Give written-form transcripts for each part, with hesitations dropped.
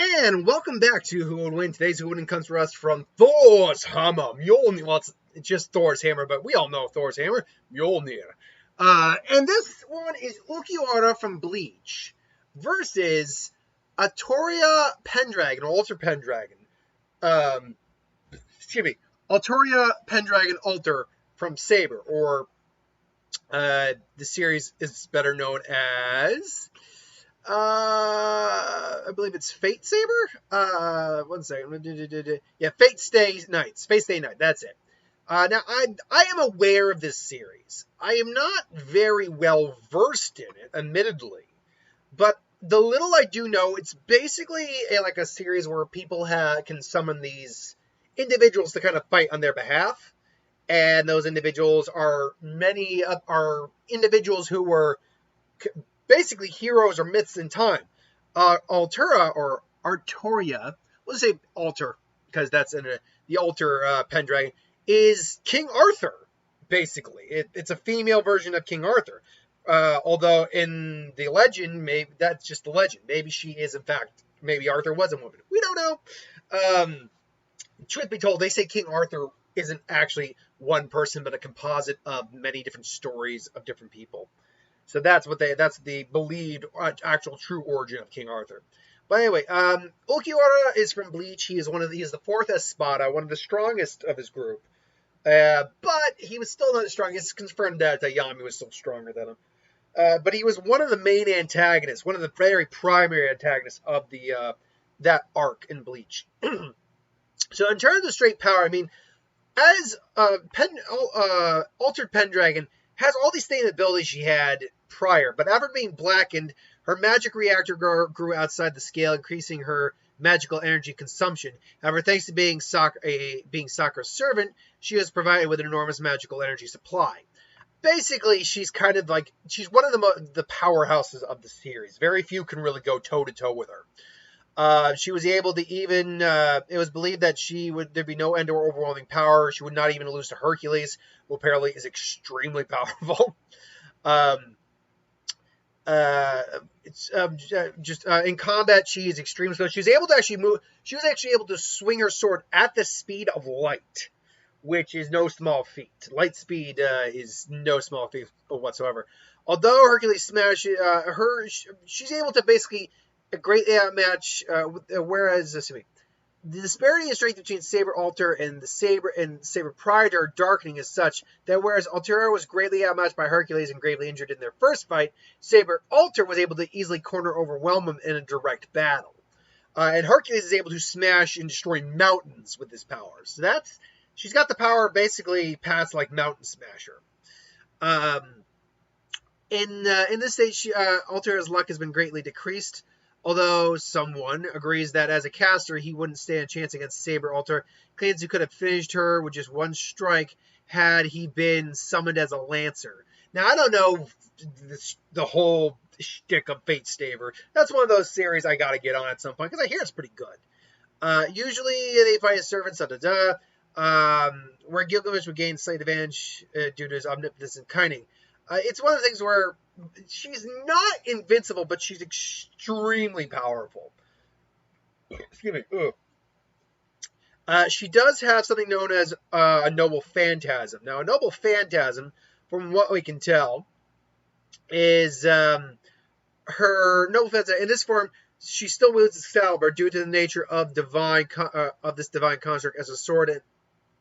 And welcome back to Who Would Win. Today's Who Would Win comes to us from Thor's Hammer. Mjolnir. Well, it's just Thor's hammer, but we all know Thor's hammer. Mjolnir. And this one is Ulquiorra from Bleach versus Artoria Pendragon, or Ultra Pendragon. Artoria Pendragon Alter from Saber, or the series is better known as... I believe it's Fate Saber. 1 second. Yeah, Fate Stay Night. Fate Stay Night. That's it. Now, I am aware of this series. I am not very well versed in it, admittedly, but the little I do know, it's basically like a series where people can summon these individuals to kind of fight on their behalf, and those individuals are individuals who were basically heroes or myths in time. Artoria, we'll say Alter, because that's in the Alter Pendragon, is King Arthur, basically. It's a female version of King Arthur. Although in the legend, maybe that's just the legend. Maybe she is, in fact, maybe Arthur was a woman. We don't know. Truth be told, they say King Arthur isn't actually one person, but a composite of many different stories of different people. So that's the believed actual true origin of King Arthur. But anyway, Ulquiorra is from Bleach. He is the fourth Espada, one of the strongest of his group. But he was still not as strong. It's confirmed that Yami was still stronger than him. But he was one of the main antagonists, one of the very primary antagonists of that arc in Bleach. So in terms of straight power, I mean, as Altered Pendragon has all these same abilities she had prior, but after being blackened, her magic reactor grew outside the scale, increasing her magical energy consumption. However, thanks to being Sakura's servant, she was provided with an enormous magical energy supply. Basically, she's one of the powerhouses of the series. Very few can really go toe-to-toe with her. She was able to even, it was believed that there'd be no end to her overwhelming power. She would not even lose to Hercules, who apparently is extremely powerful. In combat, she is extremely slow. She was able to actually move. She was actually able to swing her sword at the speed of light, which is no small feat. Light speed is no small feat whatsoever. Although Hercules smashed her, she's able to basically greatly outmatch. The disparity in strength between Saber Alter and Saber prior to her darkening is such that whereas Artoria was greatly outmatched by Hercules and gravely injured in their first fight, Saber Alter was able to easily overwhelm him in a direct battle. And Hercules is able to smash and destroy mountains with his power. So she's got the power basically past like Mountain Smasher. In this stage, Alteria's luck has been greatly decreased. Although someone agrees that as a caster, he wouldn't stand a chance against Saber Alter, claims he could have finished her with just one strike had he been summoned as a Lancer. Now, I don't know the whole shtick of Fate Saber. That's one of those series I gotta get on at some point, because I hear it's pretty good. Usually, they fight as servants, where Gilgamesh would gain slight advantage due to his omnipotence and cunning. It's one of the things where she's not invincible, but she's extremely powerful. Excuse me. She does have something known as a noble phantasm. Now, a noble phantasm, from what we can tell, is her noble phantasm. In this form, she still wields Excalibur due to the nature of this divine construct as a sword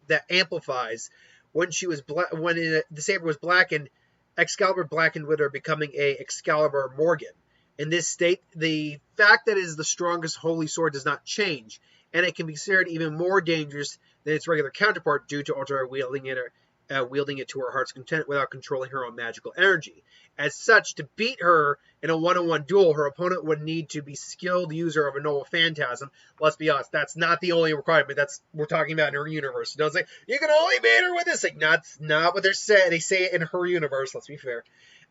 that amplifies. When the saber was blackened, Excalibur blackened with her, becoming a Excalibur Morgan. In this state, the fact that it is the strongest holy sword does not change, and it can be considered even more dangerous than its regular counterpart due to Artoria wielding it to her heart's content without controlling her own magical energy. As such, to beat her in a one-on-one duel, her opponent would need to be skilled user of a noble phantasm. Let's be honest, that's not the only requirement. We're talking about in her universe. Don't say you can only beat her with this. Like, that's not what they're saying. They say it in her universe. Let's be fair.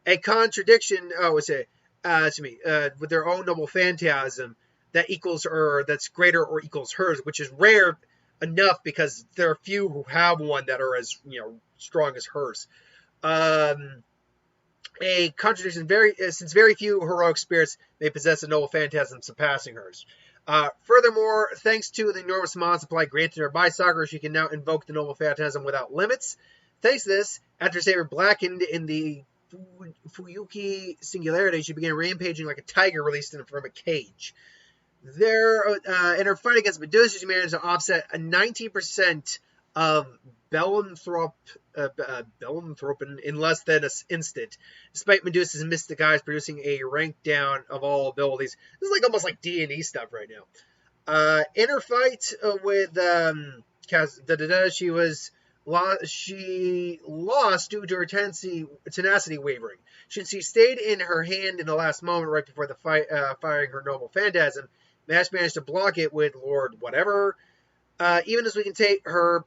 A contradiction. With their own noble phantasm that equals her, that's greater or equals hers, which is rare enough because there are few who have one that are as strong as hers. A contradiction since very few heroic spirits may possess a noble phantasm surpassing hers. Furthermore, thanks to the enormous mod supply granted her by Sakura, she can now invoke the noble phantasm without limits. Thanks to this, after Saber blackened in the Fuyuki Singularity, she began rampaging like a tiger released from a cage. In her fight against Medusa, she managed to offset a 19% of Bellanthropin in less than an instant, despite Medusa's mystic eyes producing a rank down of all abilities. This is like almost like D&E stuff right now. In her fight with she lost due to her tenacity wavering. Since she stayed in her hand in the last moment right before the fight, firing her noble phantasm, Mash managed to block it with Lord Whatever. Even as we can take her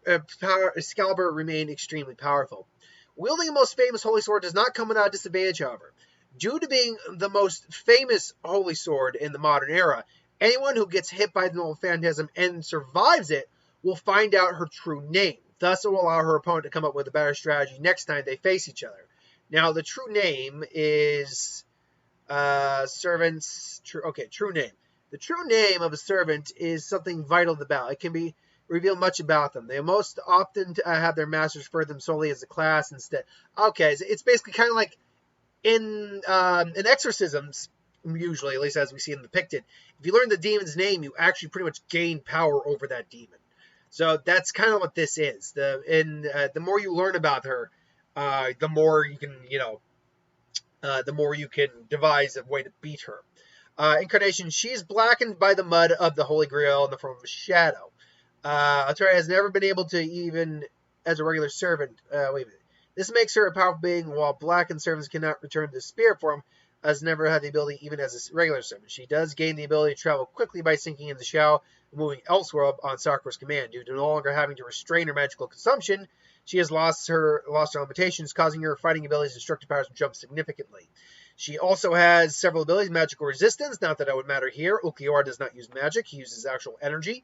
Excalibur remained extremely powerful. Wielding the most famous holy sword does not come without a disadvantage, however. Due to being the most famous holy sword in the modern era, anyone who gets hit by the noble phantasm and survives it will find out her true name. Thus, it will allow her opponent to come up with a better strategy next time they face each other. Now, the true name is true name. The true name of a servant is something vital to the battle. It can be reveal much about them. They most often have their masters refer them solely as a class instead. Okay, so it's basically kind of like in exorcisms, usually, at least as we see them depicted. If you learn the demon's name, you actually pretty much gain power over that demon. So that's kind of what this is. The more you learn about her, the more you can, the more you can devise a way to beat her. Incarnation, she's blackened by the mud of the Holy Grail in the form of a shadow. Artoria has never been able to even as a regular servant. Wait a minute. This makes her a powerful being, while blackened servants cannot return to spirit form, has never had the ability even as a regular servant. She does gain the ability to travel quickly by sinking in the shadow and moving elsewhere on Sakura's command. Due to no longer having to restrain her magical consumption, she has lost her limitations, causing her fighting abilities and destructive powers to jump significantly. She also has several abilities, magical resistance, not that it would matter here. Ulquiorra does not use magic, he uses actual energy.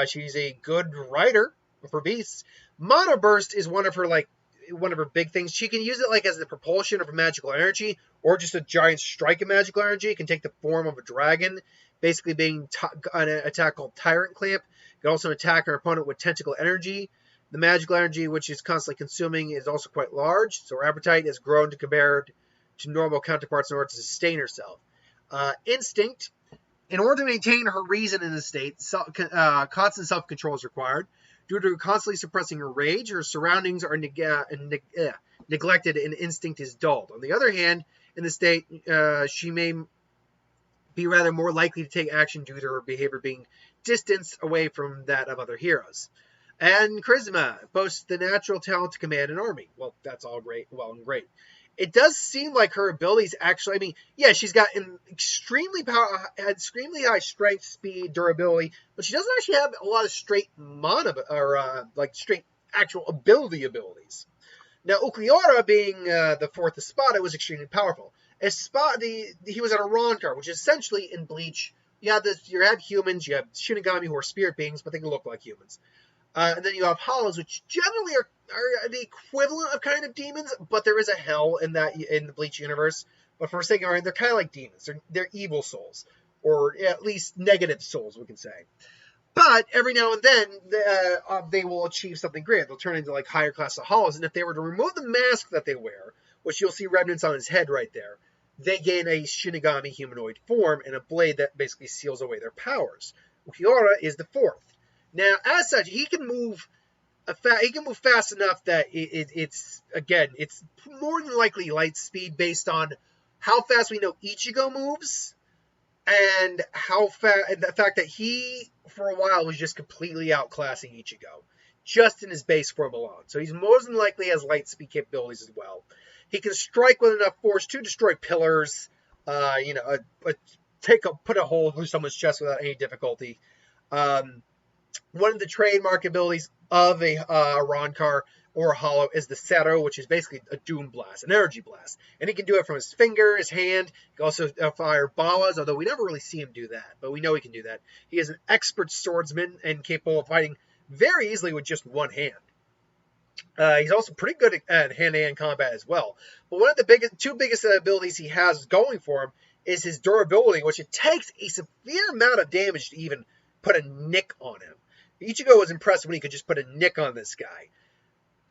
She's a good rider for beasts. Mana Burst is one of her big things. She can use it as the propulsion of a magical energy, or just a giant strike of magical energy. It can take the form of a dragon, basically being an attack called Tyrant Clamp. It can also attack her opponent with tentacle energy. The magical energy, which is constantly consuming, is also quite large, so her appetite has grown compared to normal counterparts in order to sustain herself. Instinct. In order to maintain her reason in this state, constant self-control is required. Due to constantly suppressing her rage, her surroundings are neglected and instinct is dulled. On the other hand, in this state, she may be rather more likely to take action due to her behavior being distanced away from that of other heroes. And Charisma boasts the natural talent to command an army. Well, that's all great, well and great. It does seem like her abilities actually, she's got an extremely high strength, speed, durability, but she doesn't actually have a lot of straight mana, or straight actual abilities. Now, Ulquiorra being the fourth Espada was extremely powerful. He was at a Ronkar, which is essentially in Bleach, you have humans, you have Shinigami who are spirit beings, but they can look like humans. And then you have hollows, which generally are the equivalent of kind of demons, but there is a hell in the Bleach universe. But for sake of argument, they're kind of like demons. They're evil souls, or at least negative souls, we can say. But every now and then, they will achieve something great. They'll turn into higher class of hollows, and if they were to remove the mask that they wear, which you'll see remnants on his head right there, they gain a Shinigami humanoid form and a blade that basically seals away their powers. Ulquiorra is the fourth. Now, as such, he can move fast enough that it's more than likely light speed based on how fast we know Ichigo moves, and the fact that he, for a while, was just completely outclassing Ichigo, just in his base form alone. So he's more than likely has light speed capabilities as well. He can strike with enough force to destroy pillars, put a hole through someone's chest without any difficulty. One of the trademark abilities of a Ronkar or a Hollow is the Cero, which is basically a Doom Blast, an energy blast. And he can do it from his finger, his hand. He can also fire balas, although we never really see him do that, but we know he can do that. He is an expert swordsman and capable of fighting very easily with just one hand. He's also pretty good at hand-to-hand combat as well. But one of the two biggest abilities he has going for him is his durability, which it takes a severe amount of damage to even put a nick on him. Ichigo was impressed when he could just put a nick on this guy.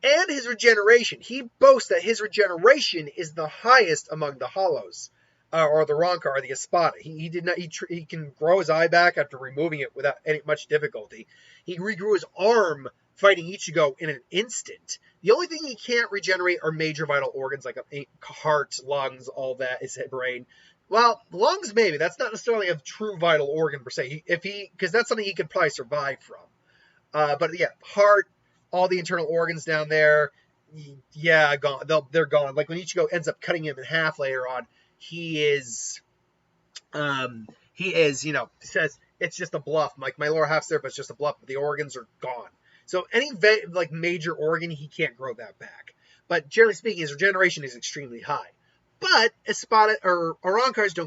And his regeneration. He boasts that his regeneration is the highest among the hollows, or the Roncar, or the Espada. He can grow his eye back after removing it without any much difficulty. He regrew his arm fighting Ichigo in an instant. The only thing he can't regenerate are major vital organs like heart, lungs, all that, his brain. Well, lungs maybe. That's not necessarily a true vital organ per se. Because that's something he could probably survive from. But yeah, heart, all the internal organs down there, yeah, gone. They're gone. Like when Ichigo ends up cutting him in half later on, he is, says it's just a bluff. Like my lower half's there, but it's just a bluff. But the organs are gone. So any like major organ, he can't grow that back. But generally speaking, his regeneration is extremely high. But Espada or Oroncars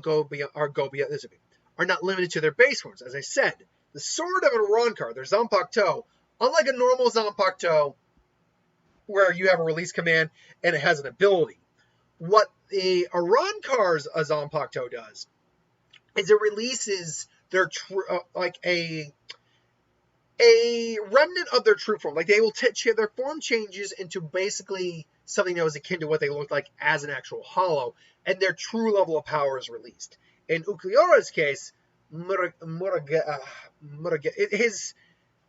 are not limited to their base forms. As I said, the sword of an Oronkar, their Zanpakuto, unlike a normal Zanpakuto, where you have a release command and it has an ability, what the Aronkar's Zanpakuto does is it releases their like a remnant of their true form. Like they will their form changes into basically something that was akin to what they looked like as an actual hollow, and their true level of power is released. In Ulquiorra's case,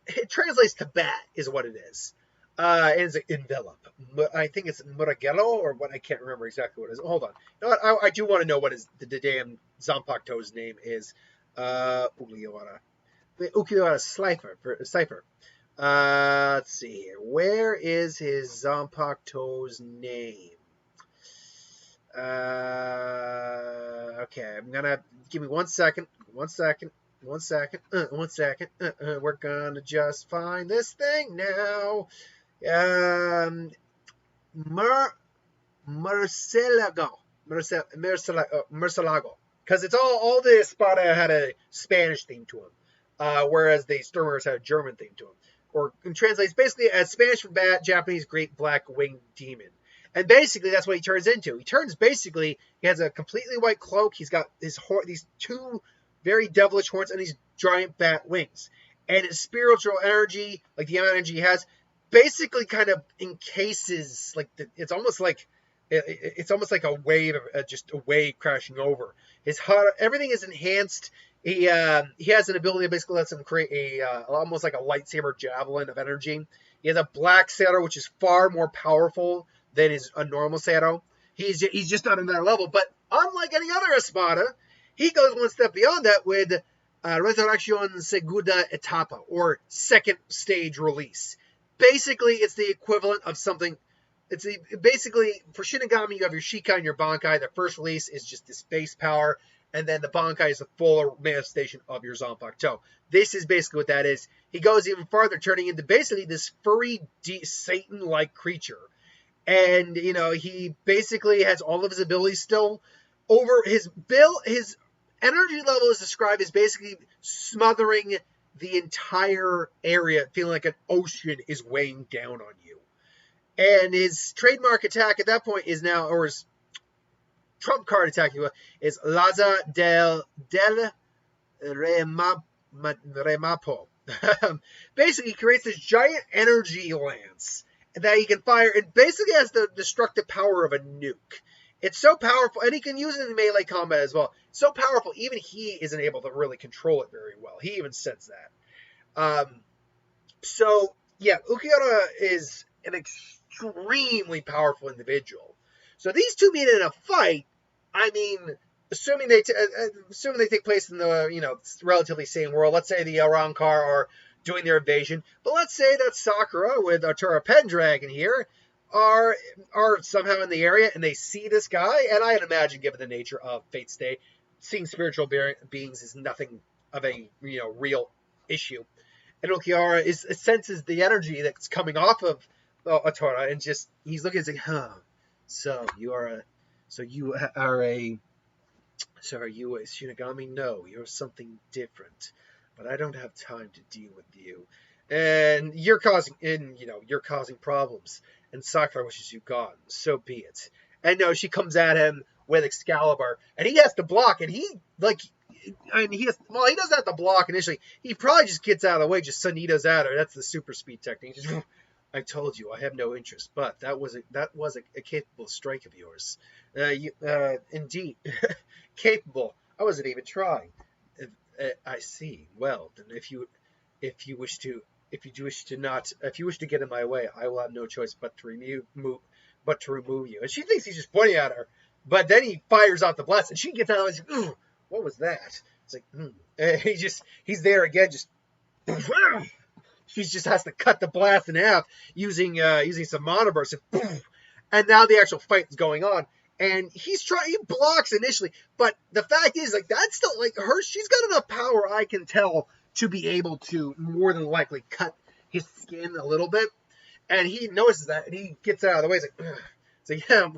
it translates to bat, is what it is. And it's envelop. I think it's Muragello, or what, I can't remember exactly what it is. Hold on. You know what? I do want to know what the damn Zanpakuto's name is. Ulquiorra Cifer. Let's see here. Where is his Zanpakuto's name? Okay, I'm gonna give me 1 second. 1 second. 1 second. 1 second. We're gonna just find this thing now. Murcielago. Because it's all the Espada had a Spanish theme to them, whereas the Sturmers had a German theme to them. Or it translates basically as Spanish for bat, Japanese great black winged demon. And basically, that's what he turns into. He has a completely white cloak. He's got these two very devilish horns and these giant bat wings. And his spiritual energy, like the energy he has, basically kind of encases, like it's almost like a wave, just a wave crashing over. His heart, everything is enhanced. He has an ability that basically lets him create almost like a lightsaber javelin of energy. He has a black saber, which is far more powerful than a normal Sato. He's just on another level. But unlike any other Espada, he goes one step beyond that with Resurrección Segunda Etapa, or second stage release. Basically, it's the equivalent of something. Basically, for Shinigami, you have your Shikai and your Bankai. The first release is just this base power, and then the Bankai is the full manifestation of your Zanpakuto. This is basically what that is. He goes even farther, turning into basically this furry Satan-like creature. And, he basically has all of his abilities still. Over his energy level is described as basically smothering the entire area, feeling like an ocean is weighing down on you. And his trademark attack at that point is now, or his trump card attack, is Laza del Remapo. Basically, he creates this giant energy lance that he can fire. It basically has the destructive power of a nuke. It's so powerful, and he can use it in melee combat as well. It's so powerful, even he isn't able to really control it very well. He even says that. So, yeah, Ulquiorra is an extremely powerful individual. So these two meet in a fight. I mean, assuming they take place in the relatively same world. Let's say the Rancor are doing their invasion, but let's say that Sakura with Artoria Pendragon here are somehow in the area and they see this guy. And I'd imagine, given the nature of Fate's Day, seeing spiritual beings is nothing of a real issue. And Ulquiorra senses the energy that's coming off of Artoria, and he's looking and saying, so you are a Shinigami? No, you're something different. But I don't have time to deal with you. and you're causing problems. And Sakura wishes you gone. So be it. And no, she comes at him with Excalibur, and he has to block, and he doesn't have to block initially. He probably just gets out of the way, just Sonitas at her. That's the super speed technique. Just, I told you, I have no interest, but that was a capable strike of yours. Indeed, capable. I wasn't even trying. I see. Well, then if you wish to get in my way, I will have no choice but to remove you. And she thinks he's just pointing at her, but then he fires out the blast, and she gets out of it. What was that? It's like, and he's there again, just. She just has to cut the blast in half using some monobursts, and now the actual fight is going on. And he blocks initially, but the fact is, like, that's still, like, she's got enough power, I can tell, to be able to more than likely cut his skin a little bit. And he notices that, and he gets out of the way. It's like, yeah,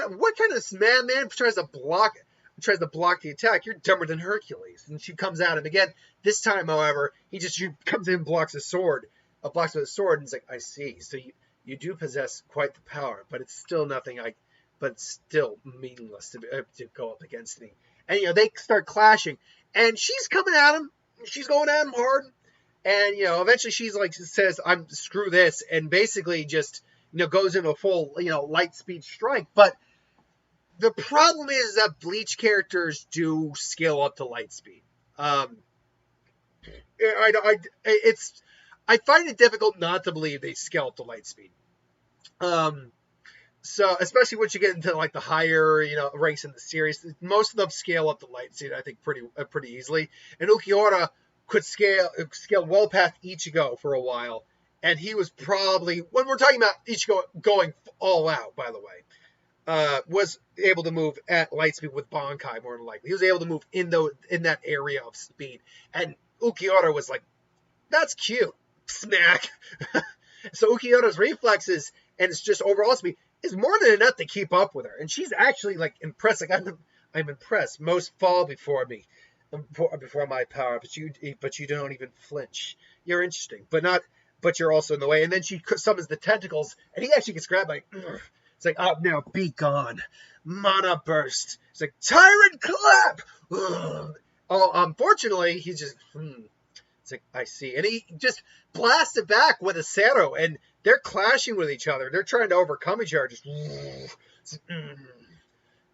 what kind of madman tries to block the attack? You're dumber than Hercules. And she comes at him again. This time, however, she comes in and blocks with a sword, and he's like, I see. So you do possess quite the power, but it's still still meaningless to go up against me. And, they start clashing, and she's coming at him. She's going at him hard. And, eventually she's like, says, screw this, and basically just, goes into a full, light speed strike. But the problem is that Bleach characters do scale up to light speed. I find it difficult not to believe they scale up to light speed. So especially once you get into like the higher, ranks in the series, most of them scale up to light speed, I think, pretty easily. And Ulquiorra could scale well past Ichigo for a while, and he was probably, when we're talking about Ichigo going all out, by the way, was able to move at light speed with Bankai more than likely. He was able to move in that area of speed, and Ulquiorra was like, that's cute, smack. So Ulquiorra's reflexes and it's just overall speed is more than enough to keep up with her, and she's actually like impressed. Like, I'm impressed. Most fall before me, before my power, but you don't even flinch. You're interesting, but you're also in the way. And then she summons the tentacles, and he actually gets grabbed by. It's like, oh, now be gone, mana burst. It's like tyrant clap. Oh, unfortunately, he just. It's like, I see, and he just blasts it back with a Zero, and they're clashing with each other. They're trying to overcome each other. Just.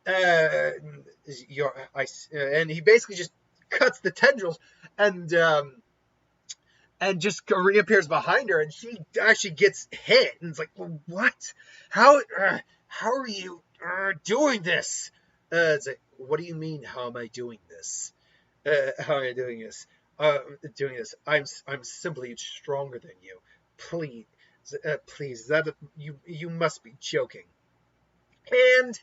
And he basically just cuts the tendrils and just reappears behind her, and she actually gets hit, and it's like, well, what? How are you doing this? It's like, what do you mean? How am I doing this? How am I doing this? I'm simply stronger than you. Please, that you must be joking. And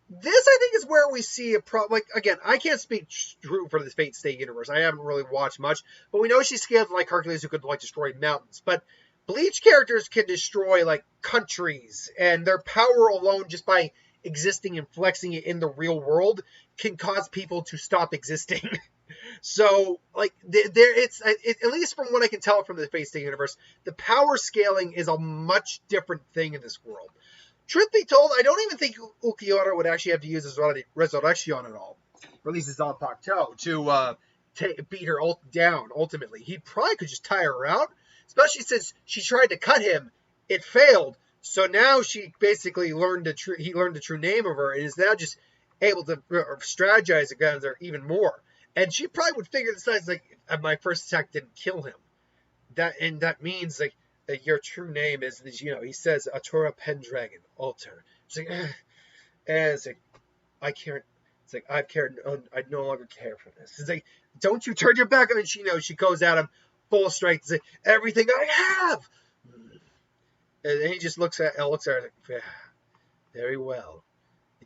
this, I think, is where we see a problem. Like, again, I can't speak true for the Fate Stay universe. I haven't really watched much, but we know she's scaled like Hercules, who could like destroy mountains. But Bleach characters can destroy like countries, and their power alone, just by existing and flexing it in the real world, can cause people to stop existing. So, like, it's at least from what I can tell from the Fate Stay universe, the power scaling is a much different thing in this world. Truth be told, I don't even think Ulquiorra would actually have to use his Resurrection at all, or at least his Zanpakuto, to beat her down, ultimately. He probably could just tire her out, especially since she tried to cut him. It failed, so now she basically he learned the true name of her, and is now just able to strategize against her even more. And she probably would figure this out, like, my first attack didn't kill him. That means, like, your true name is, he says Artoria Pendragon, alter. It's like, and it's like, I can't. It's like, I no longer care for this. It's like, don't you turn your back on me. She goes at him full strength. It's like, everything I have. And he just looks at her like, yeah, very well.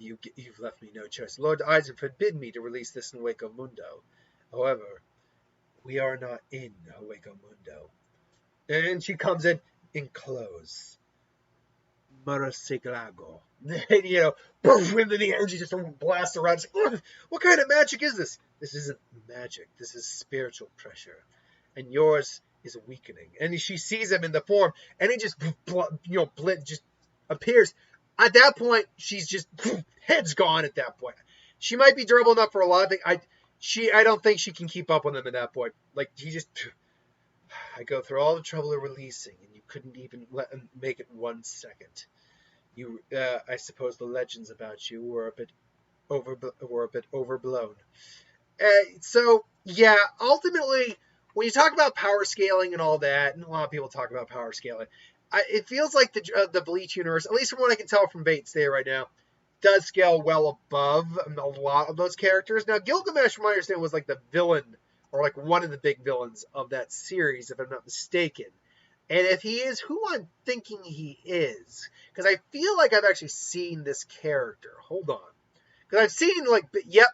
You've left me no choice. Lord Isaac forbid me to release this in Hueco Mundo. However, we are not in Hueco Mundo. And she comes in clothes. Maraseglago. And, boom, into the energy just blasts around. It's like, what kind of magic is this? This isn't magic. This is spiritual pressure. And yours is weakening. And she sees him in the form, and it just, just appears. At that point, she's just, head's gone at that point. She might be durable enough for a lot of things. I don't think she can keep up with him at that point. Like, I go through all the trouble of releasing, and you couldn't even let him make it 1 second. I suppose the legends about you were a bit overblown. So, yeah, ultimately, when you talk about power scaling and all that, and a lot of people talk about power scaling, it feels like the Bleach universe, at least from what I can tell from Fate's Stay right now, does scale well above a lot of those characters. Now, Gilgamesh, from my understanding, was like the villain, or like one of the big villains of that series, if I'm not mistaken. And if he is who I'm thinking he is, because I feel like I've actually seen this character. Hold on. Because I've seen,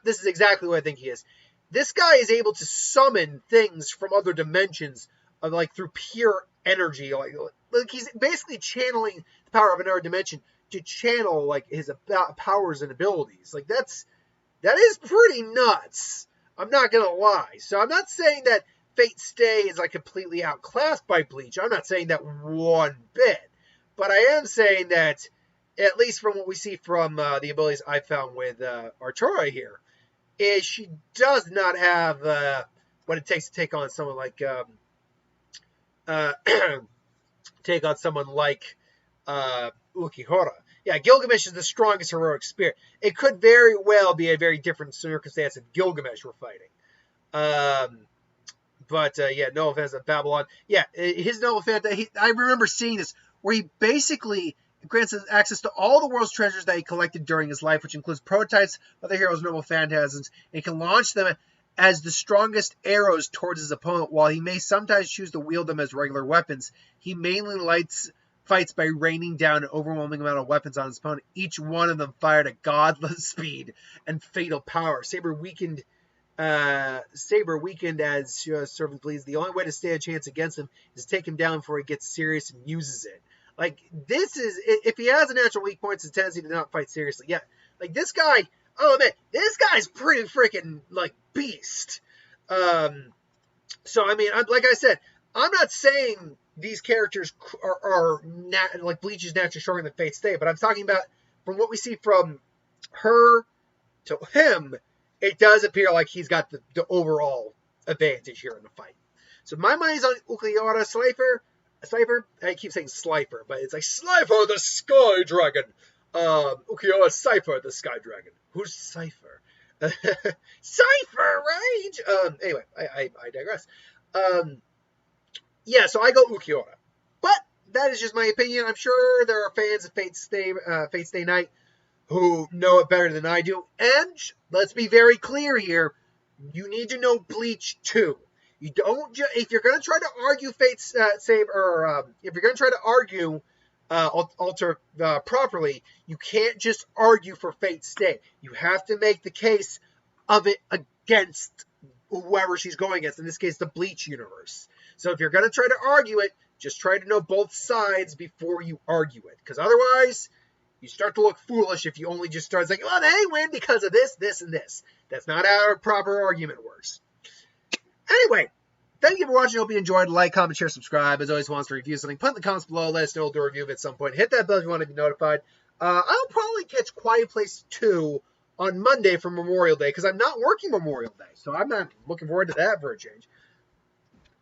this is exactly what I think he is. This guy is able to summon things from other dimensions, through pure energy. Like he's basically channeling the power of another dimension to channel, his powers and abilities. That is pretty nuts. I'm not going to lie. So I'm not saying that Fate's Stay is, completely outclassed by Bleach. I'm not saying that one bit. But I am saying that, at least from what we see from the abilities I found with Artoria here, is she does not have what it takes to take on someone like Ulquiorra. Yeah, Gilgamesh is the strongest heroic spirit. It could very well be a very different circumstance if Gilgamesh were fighting. But no offense to Babylon. Yeah, his no offense. I remember seeing this where he basically grants access to all the world's treasures that he collected during his life, which includes prototypes of the hero's noble phantasms, and he can launch them as the strongest arrows towards his opponent. While he may sometimes choose to wield them as regular weapons, he mainly fights by raining down an overwhelming amount of weapons on his opponent, each one of them fired at godless speed and fatal power. Saber weakened as servant please. The only way to stand a chance against him is to take him down before he gets serious and uses it. This is, if he has a natural weak point, it's a tendency to not fight seriously. Yeah, this guy, oh man, this guy's pretty freaking, beast. So, I mean, like I said, I'm not saying these characters are Bleach is naturally stronger than Fate's Stay, but I'm talking about from what we see from her to him, it does appear like he's got the overall advantage here in the fight. So my mind is on Ulquiorra Cifer. I keep saying Slifer, but it's like Slifer the Sky Dragon. Ulquiorra Cifer the Sky Dragon. Who's Cifer? Cifer, right? Anyway, I digress. Yeah, so I go Ulquiorra. But that is just my opinion. I'm sure there are fans of Fate's Stay Night who know it better than I do. And let's be very clear here. You need to know Bleach too. You don't if you're going to try to argue Fate's Saber, or if you're going to try to argue Alter properly, you can't just argue for Fate's Stay. You have to make the case of it against whoever she's going against. In this case, the Bleach universe. So if you're going to try to argue it, just try to know both sides before you argue it, because otherwise you start to look foolish if you only just start saying, "Well, they win because of this, this, and this." That's not how a proper argument works. Anyway, thank you for watching. I hope you enjoyed. Like, comment, share, subscribe. As always, wants to review something, put in the comments below. Let us know. We'll do a review of it at some point. Hit that bell if you want to be notified. I'll probably catch Quiet Place 2 on Monday for Memorial Day, because I'm not working Memorial Day. So I'm not looking forward to that for a change.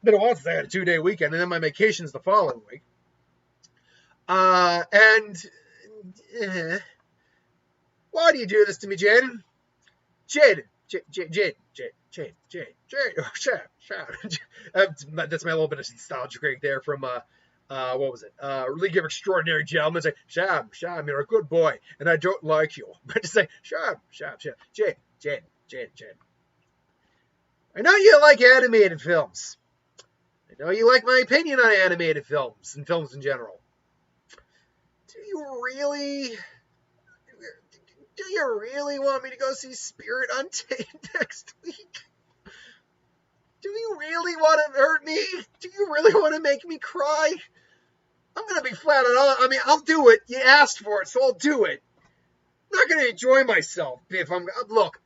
Been a while since I had a 2-day weekend, and then my vacation's the following week. Why do you do this to me, Jaden? Jaden. Oh, that's my little bit of nostalgia right there from, what was it? League of Extraordinary Gentlemen. Say, Shab, you're a good boy, and I don't like you. But to say, Shab, Jade. I know you like animated films. I know you like my opinion on animated films and films in general. Do you really want me to go see Spirit Untamed next week? Do you really want to hurt me? Do you really want to make me cry? I'm going to be flat out. I mean, I'll do it. You asked for it, so I'll do it. I'm not going to enjoy myself if I'm... Look,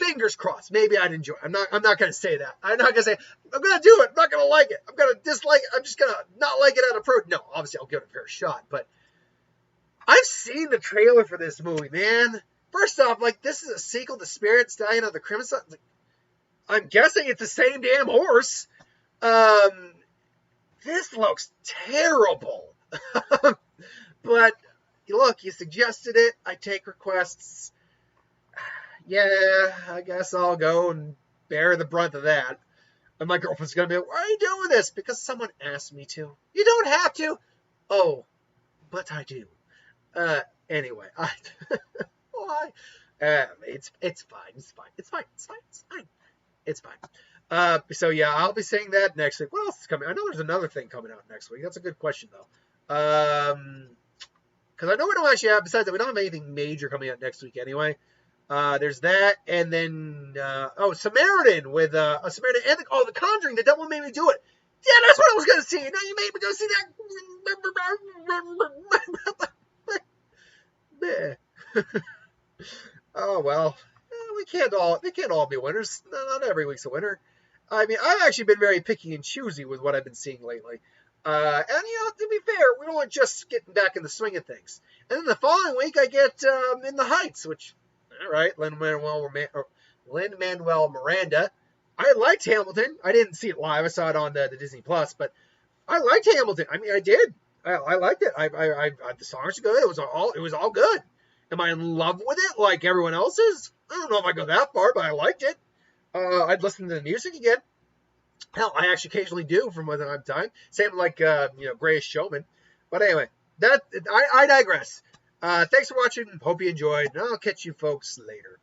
fingers crossed. Maybe I'd enjoy it. I'm not going to say that. I'm not going to say, I'm going to do it. I'm not going to like it. I'm going to dislike it. I'm just going to not like it out of pro. No, obviously I'll give it a fair shot. But I've seen the trailer for this movie, man. First off, like, this is a sequel to Spirit Stallion of the Crimson. Like, I'm guessing it's the same damn horse. This looks terrible. But, look, you suggested it. I take requests. Yeah, I guess I'll go and bear the brunt of that. And my girlfriend's going to be like, why are you doing this? Because someone asked me to. You don't have to. Oh, but I do. Anyway, why? It's fine. It's fine. So yeah, I'll be saying that next week. What else is coming? I know there's another thing coming out next week. That's a good question though. Because I know we don't actually have. Besides that, we don't have anything major coming out next week anyway. There's that, and then Samaritan with Samaritan and The Conjuring. The devil made me do it. Yeah, that's what I was gonna see. Now you made me go see that. Oh well, they can't all be winners. Not every week's a winner. I mean, I've actually been very picky and choosy with what I've been seeing lately. And to be fair, we're only just getting back in the swing of things. And then the following week, I get In the Heights, which, all right, Lin-Manuel Miranda. I liked Hamilton. I didn't see it live. I saw it on the Disney Plus, but I liked Hamilton. I mean, I did. I liked it. The songs are good. It was all good. Am I in love with it like everyone else is? I don't know if I go that far, but I liked it. I'd listen to the music again. Hell, I actually occasionally do from when I'm time. Same like Greatest Showman. But anyway, I digress. Thanks for watching. Hope you enjoyed. And I'll catch you folks later.